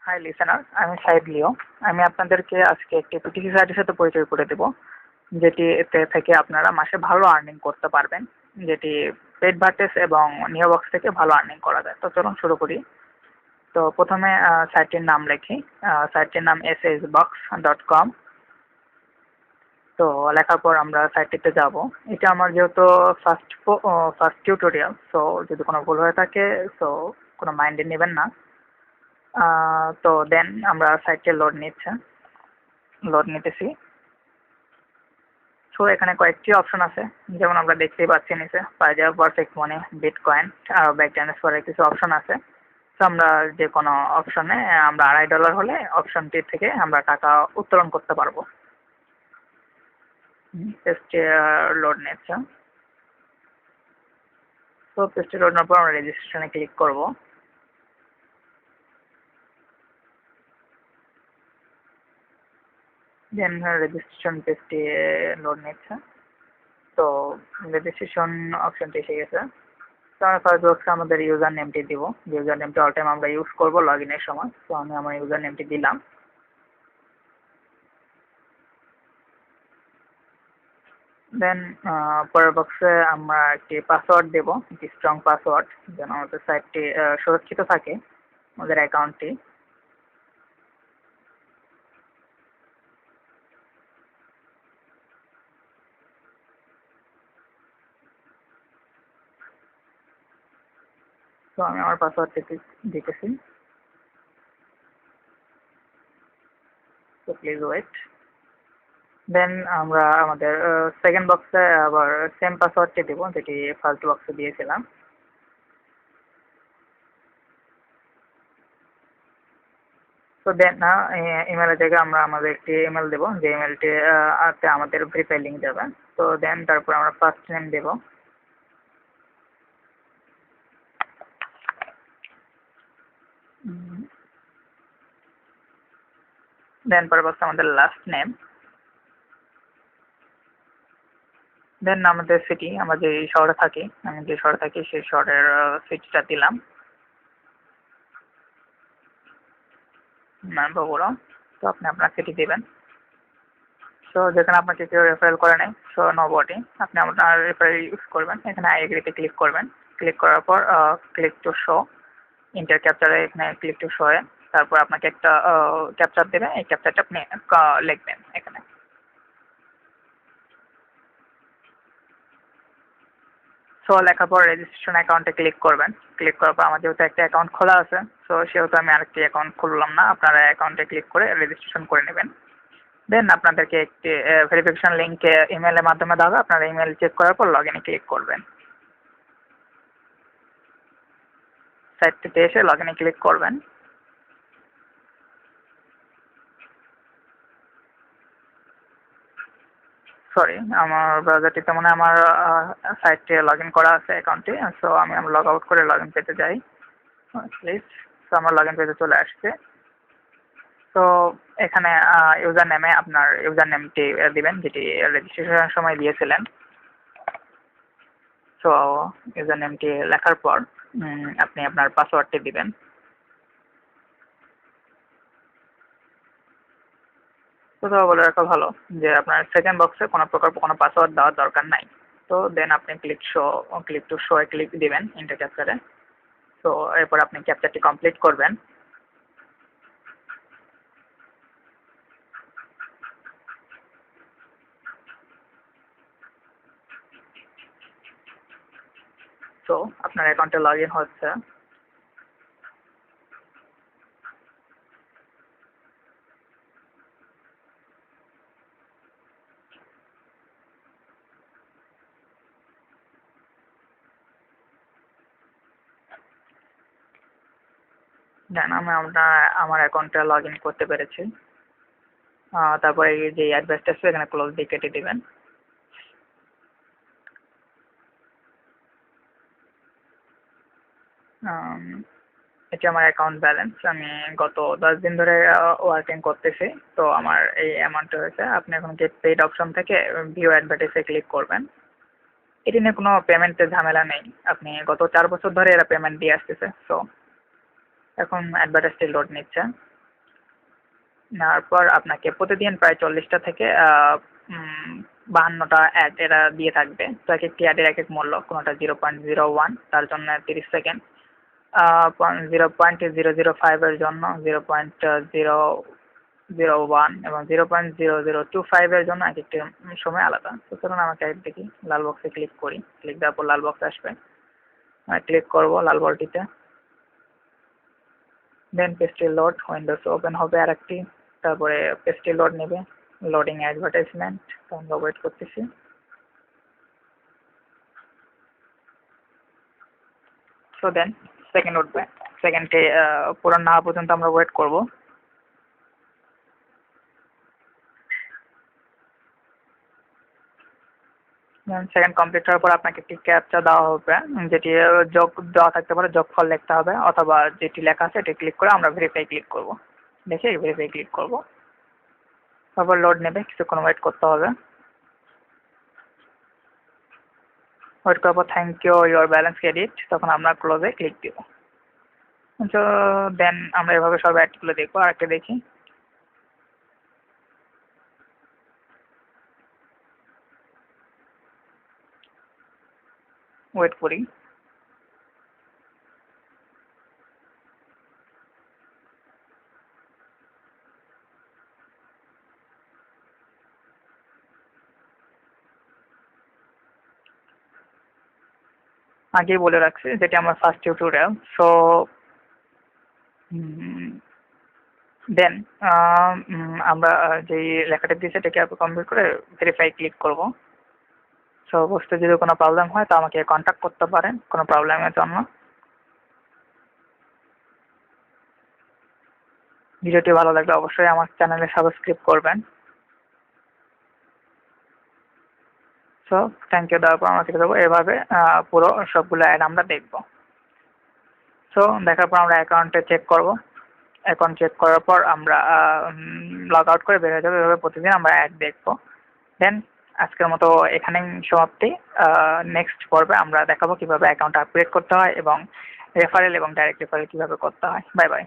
High listener, আমি সাইদ লিও। আমি আপনাদেরকে আজকে একটি পিটিসি সাইটের সাথে পরিচয় করে দেব, যেটি এতে থেকে আপনারা মাসে ভালো আর্নিং করতে পারবেন, যেটি পেড ভার্টেস এবং নিওবক্স থেকে ভালো আর্নিং করা যায়। তো চলুন শুরু করি। তো প্রথমে সাইটটির নাম লিখি। সাইটটির নাম sasbox.com। তো লেখার পর আমরা সাইটটিতে যাব। এটা আমার যেহেতু ফার্স্ট টিউটোরিয়াল, সো যদি কোনো ভুল হয়ে থাকে সো কোনো মাইন্ডে নেবেন না। তো দেন আমরা সাইটে লোড নিতেছি। সো এখানে কয়েকটি অপশন আছে, যেমন আমরা দেখতেই পাচ্ছি নিচে পাইজার, পারফেক্ট মানি, বিটকয়েন আর ব্যাক ট্রান্সফারের কিছু অপশন আছে। তো আমরা যে কোনো অপশনে আমরা $2.5 হলে অপশনটি থেকে আমরা টাকা উত্তোলন করতে পারবো। পেজটি লোড নিচ্ছে। তো পেজটি লোড নেওয়ার পর আমরা রেজিস্ট্রেশনে ক্লিক করব। দেন রেজিস্ট্রেশন পেজটি লোড নিচ্ছে। তো রেজিস্ট্রেশন অপশনটি এসে গেছে। তো আমরা ফার্স্ট বক্সে আমাদের ইউজার নেমটি দিব, যে ইউজার নেমটি অল টাইম আমরা ইউজ করবো লগ ইনের সময়। তো আমি আমার ইউজার নেমটি দিলাম। দেন পরের বক্সে আমরা একটি পাসওয়ার্ড দেব, একটি স্ট্রং পাসওয়ার্ড, যেন আমাদের সাইটটি সুরক্ষিত থাকে, আমাদের অ্যাকাউন্টটি। তো আমি আমার পাসওয়ার্ডটি দিতেছি। তো প্লিজ ওয়েট। দেন আমরা আমাদের সেকেন্ড বক্সে আবার সেম পাসওয়ার্ডটি দেব, যেটি ফার্স্ট বক্সে দিয়েছিলাম। তো দেন ইমেলের জায়গায় আমরা আমাদের একটি ইমেল দেবো, যে ইমেলটি আমাদের ভেরিফাই লিঙ্ক যাবে। তো দেন তারপর আমরা ফার্স্ট নেম দেবো। দেন পরের বক্সে আমাদের লাস্ট নেম। দেন আমাদের সিটি, আমরা যে শহরে থাকি, আমি যে শহরে থাকি সেই শহরের সিটিটা দিলাম, বগুড়া। তো আপনি আপনার সিটি দেবেন। সো যেখানে আপনাকে কেউ রেফারেল করে নেয়, সো নো বডি, আপনি আপনার রেফারেল ইউজ করবেন। এখানে আই এগ্রিতে ক্লিক করবেন। ক্লিক করার পর ক্লিক টু শো, ইন্টার ক্যাপচারে এখানে ক্লিক টু শো এ তারপর আপনাকে একটা ক্যাপচার দেবে, এই ক্যাপচারটা আপনি লিখবেন এখানে। সো লেখার পর রেজিস্ট্রেশন অ্যাকাউন্টে ক্লিক করবেন। ক্লিক করার পর আমার যেহেতু একটা অ্যাকাউন্ট খোলা আছে, সো সেহেতু আমি আরেকটি অ্যাকাউন্ট খুললাম না, আপনারা অ্যাকাউন্টে ক্লিক করে রেজিস্ট্রেশন করে নেবেন। দেন আপনাদেরকে একটি ভেরিফিকেশন লিঙ্কে ইমেলের মাধ্যমে দেওয়া হবে, আপনারা ইমেল চেক করার পর লগ ইনে ক্লিক করবেন। সাইটটিতে এসে লগ ইনে ক্লিক করবেন। সরি, আমার ব্রাউজারটিতে মনে হয় আমার সাইটটি লগ ইন করা আছে অ্যাকাউন্টটি। সো আমি লগ আউট করে লগ ইন পেজে যাই প্লিজ। সো আমার লগ ইন পেজে চলে আসছে। তো এখানে ইউজার নেমে আপনার ইউজার নেমটি দিবেন, যেটি রেজিস্ট্রেশনের সময় দিয়েছিলেন। সো ইউজার নেমটি লেখার পর আপনি আপনার পাসওয়ার্ডটি দিবেন। কোথাও বলে রাখা ভালো যে আপনার সেকেন্ড বক্সে কোনো প্রকার কোনো পাসওয়ার্ড দেওয়ার দরকার নাই। তো দেন আপনি click to show A click দিবেন ইন্টার ক্যাপচারে। তো এরপর আপনি ক্যাপচারটি কমপ্লিট করবেন। তো আপনার অ্যাকাউন্টে লগ ইন হচ্ছে। দেন আমি আমার অ্যাকাউন্টে লগ ইন করতে পেরেছি। তারপরে এই যে অ্যাডভাইসটা আছে এখানে ক্লোজ দিয়ে কেটে দিবেন। এটি আমার অ্যাকাউন্ট ব্যালেন্স। আমি গত 10 দিন ধরে ওয়ার্কিং করতেছি। তো আমার এই অ্যামাউন্টটা হয়েছে। আপনি এখন গেট পেইড অপশন থেকে ভিউ অ্যাডভার্টাইজে ক্লিক করবেন। এটি নিয়ে কোনো পেমেন্টের ঝামেলা নেই, আপনি গত 4 বছর ধরে এরা পেমেন্ট দিয়ে আসতেছে। সো এখন অ্যাডভার্টাইজটি লোড নিচ্ছে। নেওয়ার পর আপনাকে প্রতিদিন প্রায় 40টা থেকে 52টা অ্যাড এরা দিয়ে থাকবে। তো এক একটি অ্যাডের এক এক মূল্য, কোনোটা 0.01, তার জন্য 30 সেকেন্ড, 0.005 এর জন্য 0.001 এবং 0.0025 এর জন্য এক একটি সময় আলাদা। তো চলুন আমাকে এক দেখি, লাল বক্সে ক্লিক করি। ক্লিক দেওয়ার পর লাল বক্স আসবে, ক্লিক করব লাল বলটিতে। দেন পেজটি লোড, উইন্ডোজ ওপেন হবে আর একটি, তারপরে পেজটি লোড নেবে, লোডিং অ্যাডভার্টাইজমেন্ট, তো আমরা ওয়েট করতেছি। সো দেন সেকেন্ড উঠবে, সেকেন্ডটি পূরণ না হওয়া পর্যন্ত আমরা ওয়েট করব। সেকেন্ড কমপ্লিট হওয়ার পর আপনাকে একটি ক্যাপচা দেওয়া হবে, যেটি যোগ দেওয়া থাকতে পারে, যোগফল লিখতে হবে, অথবা যেটি লেখা আছে এটি ক্লিক করে আমরা ভেরিফাই ক্লিক করব। দেখে ভেরিফাই ক্লিক করব, তারপর লোড নেবে, কিছুক্ষণ ওয়েট করতে হবে। ওয়েট করার পর thank you your balance credit, তখন আমরা ক্লোজে ক্লিক দিব। তো দেন আমরা এভাবে সব অ্যাডগুলো দেখবো। আর একটা দেখি, ওয়েট করি। আগেই বলে রাখছি যেটি আমার ফার্স্ট টিউটোরিয়াল। সো দেন আমরা যেই লেখাটা দিয়েছি এটাকে কমপ্লিট করে ভেরিফাই ক্লিক করব। সো বুঝতে যদি কোনো প্রবলেম হয় তো আমাকে কন্ট্যাক্ট করতে পারেন কোনো প্রবলেমের জন্য। ভিডিওটি ভালো লাগলে অবশ্যই আমার চ্যানেলে সাবস্ক্রাইব করবেন। সো থ্যাংক ইউ দেওয়ার পর আমরা থেকে দেবো। এভাবে পুরো সবগুলো অ্যাড আমরা দেখব। সো দেখার পর আমরা অ্যাকাউন্টে চেক করব। অ্যাকাউন্ট চেক করার পর আমরা লগ আউট করে বের হয়ে যাবো। এভাবে প্রতিদিন আমরা অ্যাড দেখব। দেন আজকের মতো এখানেই সমাপ্তি। নেক্সট পর্বে আমরা দেখাবো কিভাবে অ্যাকাউন্ট আপগ্রেড করতে হয় এবং রেফারেল এবং ডাইরেক্ট রেফারেল কিভাবে করতে হয়। Bye bye.